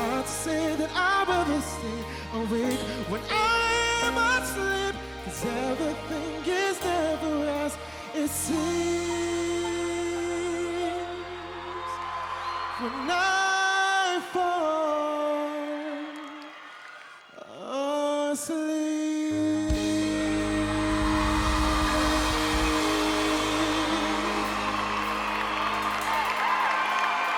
hard to say that I'd rather stay awake when I'm asleep, 'cause everything is never as it seems. When